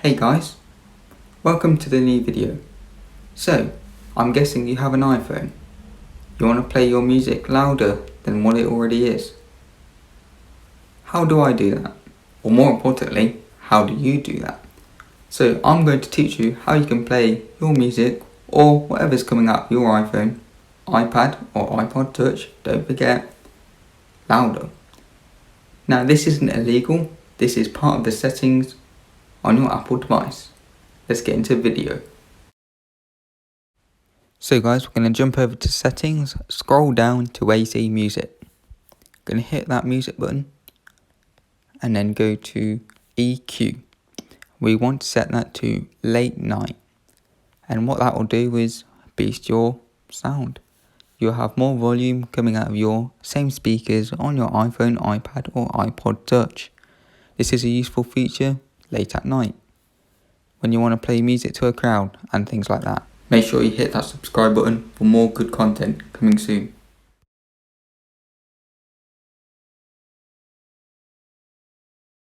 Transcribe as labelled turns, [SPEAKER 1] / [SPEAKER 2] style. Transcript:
[SPEAKER 1] Hey guys, welcome to the new video. So, I'm guessing you have an iPhone. You want to play your music louder than what it already is. How do I do that? Or more importantly, how do you do that? So I'm going to teach you how you can play your music or whatever's coming up your iPhone, iPad or iPod Touch, don't forget, louder. Now this isn't illegal, this is part of the settings on your Apple device. Let's get into the video. So guys, we're going to jump over to settings, scroll down to where you see music. Going to hit that music button and then go to EQ. We want to set that to late night, and what that will do is boost your sound. You'll have more volume coming out of your same speakers on your iPhone, iPad or iPod Touch. This is a useful feature late at night when you want to play music to a crowd and things like that. Make sure you hit that subscribe button for more good content coming soon.